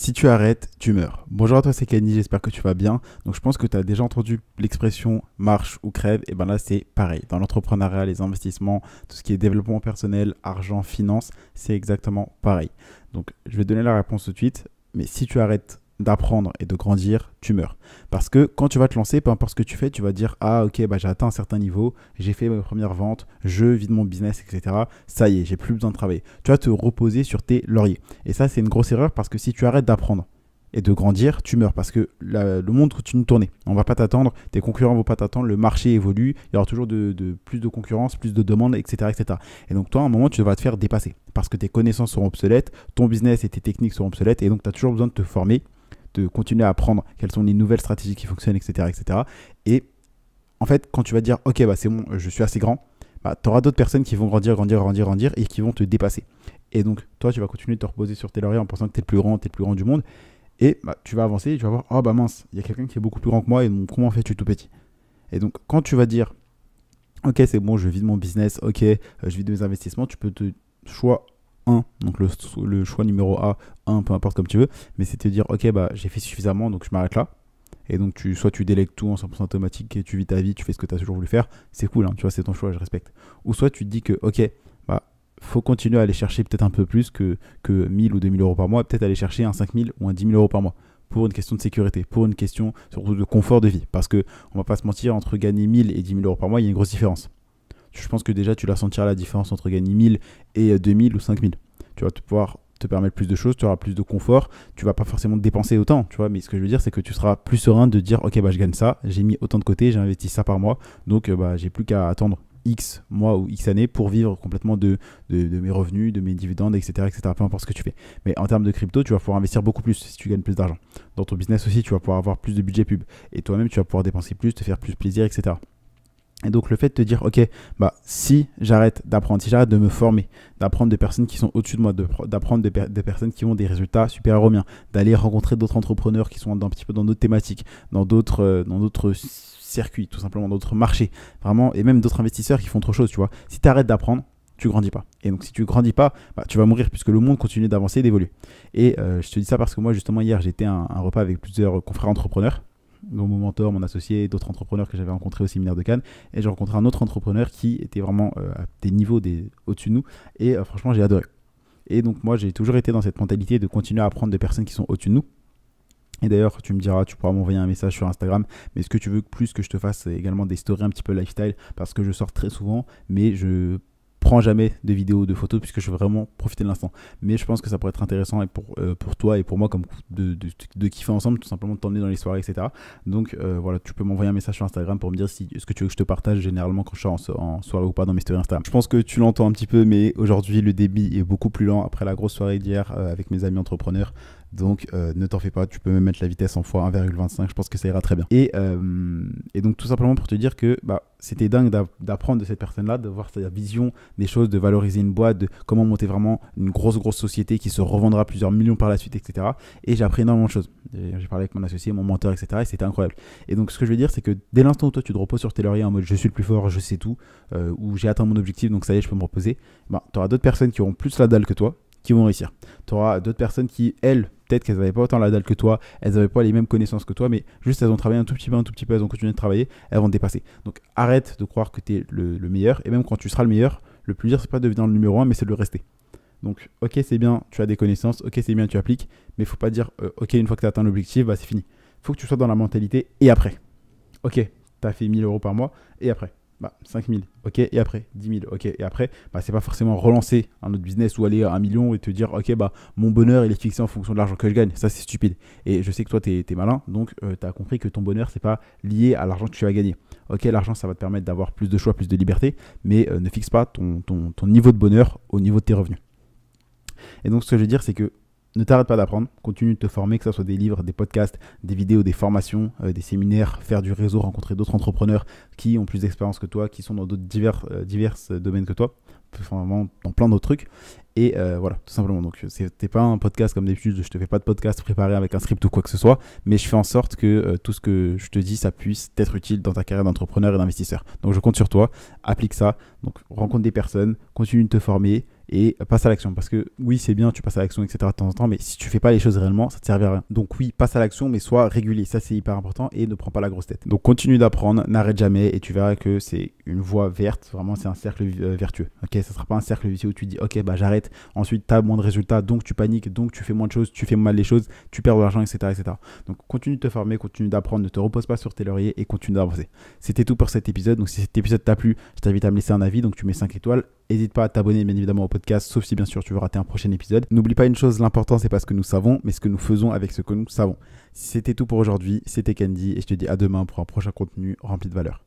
Si tu arrêtes, tu meurs. Bonjour à toi, c'est Kenny, j'espère que tu vas bien. Donc je pense que tu as déjà entendu l'expression marche ou crève. Et bien là, c'est pareil. Dans l'entrepreneuriat, les investissements, tout ce qui est développement personnel, argent, finance, c'est exactement pareil. Donc je vais donner la réponse tout de suite. Mais si tu arrêtes d'apprendre et de grandir, tu meurs. Parce que quand tu vas te lancer, peu importe ce que tu fais, tu vas dire ah ok, j'ai atteint un certain niveau, j'ai fait ma première vente, je vis de mon business, etc. Ça y est, j'ai plus besoin de travailler. Tu vas te reposer sur tes lauriers. Et ça, c'est une grosse erreur parce que si tu arrêtes d'apprendre et de grandir, tu meurs parce que le monde continue de tourner. On ne va pas t'attendre, tes concurrents ne vont pas t'attendre, le marché évolue, il y aura toujours plus de concurrence, plus de demandes, etc., etc. Et donc toi, à un moment, tu vas te faire dépasser parce que tes connaissances seront obsolètes, ton business et tes techniques seront obsolètes et donc tu as toujours besoin de te former, de continuer à apprendre quelles sont les nouvelles stratégies qui fonctionnent, etc., etc. Et en fait, quand tu vas dire ok, c'est bon, je suis assez grand, tu auras d'autres personnes qui vont grandir et qui vont te dépasser. Et donc, toi, tu vas continuer de te reposer sur tes lauriers en pensant que tu es le plus grand du monde. Et tu vas avancer et tu vas voir, oh mince, il y a quelqu'un qui est beaucoup plus grand que moi et donc comment fais-tu tout petit? Et donc, quand tu vas dire, ok, c'est bon, je vis de mon business, ok, je vis de mes investissements, tu peux te choix 1, donc le choix numéro A1, peu importe comme tu veux, mais c'est te dire, ok, j'ai fait suffisamment, donc je m'arrête là. Et donc, soit tu délègues tout en 100% automatique et tu vis ta vie, tu fais ce que tu as toujours voulu faire, c'est cool, hein, tu vois, c'est ton choix, je respecte. Ou soit tu te dis que, ok, faut continuer à aller chercher peut-être un peu plus que 1000 ou 2000 euros par mois, peut-être aller chercher un 5000 ou un 10 000 euros par mois pour une question de sécurité, pour une question surtout de confort de vie. Parce qu'on ne va pas se mentir, entre gagner 1000 et 10 000 euros par mois, il y a une grosse différence. Je pense que déjà, tu la sentiras la différence entre gagner 1000 et 2000 ou 5000. Tu vas pouvoir te permettre plus de choses, tu auras plus de confort, tu vas pas forcément dépenser autant, tu vois, mais ce que je veux dire, c'est que tu seras plus serein de dire, ok, je gagne ça, j'ai mis autant de côté, j'ai investi ça par mois, donc j'ai plus qu'à attendre X mois ou X années pour vivre complètement de mes revenus, de mes dividendes, etc., etc., peu importe ce que tu fais. Mais en termes de crypto, tu vas pouvoir investir beaucoup plus si tu gagnes plus d'argent. Dans ton business aussi, tu vas pouvoir avoir plus de budget pub. Et toi-même, tu vas pouvoir dépenser plus, te faire plus plaisir, etc. Et donc le fait de te dire, ok, si j'arrête d'apprendre, si j'arrête de me former, d'apprendre des personnes qui sont au-dessus de moi, d'apprendre des personnes qui ont des résultats supérieurs aux miens, d'aller rencontrer d'autres entrepreneurs qui sont un petit peu dans d'autres thématiques, dans d'autres circuits, tout simplement, d'autres marchés, vraiment, et même d'autres investisseurs qui font autre chose, tu vois. Si tu arrêtes d'apprendre, tu grandis pas. Et donc si tu grandis pas, tu vas mourir puisque le monde continue d'avancer et d'évoluer. Et je te dis ça parce que moi, justement, hier, j'étais à un repas avec plusieurs confrères entrepreneurs, dont mon mentor, mon associé et d'autres entrepreneurs que j'avais rencontrés au séminaire de Cannes. Et j'ai rencontré un autre entrepreneur qui était vraiment à des niveaux au-dessus de nous. Et franchement, j'ai adoré. Et donc moi, j'ai toujours été dans cette mentalité de continuer à apprendre des personnes qui sont au-dessus de nous. Et d'ailleurs, tu me diras, tu pourras m'envoyer un message sur Instagram, mais est-ce que tu veux plus que je te fasse également des stories un petit peu lifestyle, parce que je sors très souvent, mais je prends jamais de vidéos, de photos, puisque je veux vraiment profiter de l'instant. Mais je pense que ça pourrait être intéressant et pour toi et pour moi, comme de kiffer ensemble, tout simplement de t'emmener dans les soirées, etc. Donc voilà, tu peux m'envoyer un message sur Instagram pour me dire si ce que tu veux que je te partage généralement quand je suis en soirée ou pas dans mes stories Instagram. Je pense que tu l'entends un petit peu, mais aujourd'hui, le débit est beaucoup plus lent après la grosse soirée d'hier avec mes amis entrepreneurs. Donc ne t'en fais pas, tu peux même mettre la vitesse en x1,25, je pense que ça ira très bien. Et donc tout simplement pour te dire que c'était dingue d'apprendre de cette personne-là, de voir sa vision des choses, de valoriser une boîte, de comment monter vraiment une grosse société qui se revendra plusieurs millions par la suite, etc. Et j'ai appris énormément de choses. J'ai parlé avec mon associé, mon mentor, etc. Et c'était incroyable. Et donc ce que je veux dire, c'est que dès l'instant où toi tu te reposes sur tes lauriers en mode je suis le plus fort, je sais tout, où j'ai atteint mon objectif, donc ça y est, je peux me reposer, tu auras d'autres personnes qui auront plus la dalle que toi, qui vont réussir. Tu auras d'autres personnes qui, elles, peut-être qu'elles n'avaient pas autant la dalle que toi, elles n'avaient pas les mêmes connaissances que toi, mais juste elles ont travaillé un tout petit peu, elles ont continué de travailler, elles vont te dépasser. Donc arrête de croire que tu es le meilleur, et même quand tu seras le meilleur, le plus dur, c'est pas de devenir le numéro 1, mais c'est de le rester. Donc ok, c'est bien, tu as des connaissances, ok, c'est bien, tu appliques, mais il ne faut pas dire, ok, une fois que tu as atteint l'objectif, c'est fini. Il faut que tu sois dans la mentalité, et après. Ok, tu as fait 1000 euros par mois, et après 5000, ok, et après 10 000, ok, et après, c'est pas forcément relancer un autre business ou aller à 1 million et te dire, ok, mon bonheur il est fixé en fonction de l'argent que je gagne. Ça, c'est stupide. Et je sais que toi, t'es malin, donc tu as compris que ton bonheur, c'est pas lié à l'argent que tu vas gagner. Ok, l'argent, ça va te permettre d'avoir plus de choix, plus de liberté, mais ne fixe pas ton niveau de bonheur au niveau de tes revenus. Et donc, ce que je veux dire, c'est que ne t'arrête pas d'apprendre, continue de te former, que ce soit des livres, des podcasts, des vidéos, des formations, des séminaires, faire du réseau, rencontrer d'autres entrepreneurs qui ont plus d'expérience que toi, qui sont dans d'autres divers domaines que toi, vraiment dans plein d'autres trucs. Et voilà, tout simplement. Donc, c'était pas un podcast comme d'habitude, je te fais pas de podcast préparé avec un script ou quoi que ce soit, mais je fais en sorte que tout ce que je te dis, ça puisse t'être utile dans ta carrière d'entrepreneur et d'investisseur. Donc, je compte sur toi, applique ça, donc rencontre des personnes, continue de te former et passe à l'action. Parce que oui, c'est bien, tu passes à l'action, etc. de temps en temps, mais si tu fais pas les choses réellement, ça te sert à rien. Donc oui, passe à l'action, mais sois régulier. Ça, c'est hyper important et ne prends pas la grosse tête. Donc continue d'apprendre, n'arrête jamais et tu verras que c'est une voie verte. Vraiment, c'est un cercle vertueux. Ok, ça sera pas un cercle vicieux où tu dis, ok, bah j'arrête. Ensuite, tu as moins de résultats, donc tu paniques, donc tu fais moins de choses, tu fais mal les choses, tu perds de l'argent, etc., etc. Donc continue de te former, continue d'apprendre, ne te repose pas sur tes lauriers et continue d'avancer. C'était tout pour cet épisode. Donc si cet épisode t'a plu, je t'invite à me laisser un avis. Donc tu mets 5 étoiles. N'hésite pas à t'abonner bien évidemment au podcast, sauf si bien sûr tu veux rater un prochain épisode. N'oublie pas une chose, l'important c'est pas ce que nous savons, mais ce que nous faisons avec ce que nous savons. C'était tout pour aujourd'hui, c'était Candy et je te dis à demain pour un prochain contenu rempli de valeur.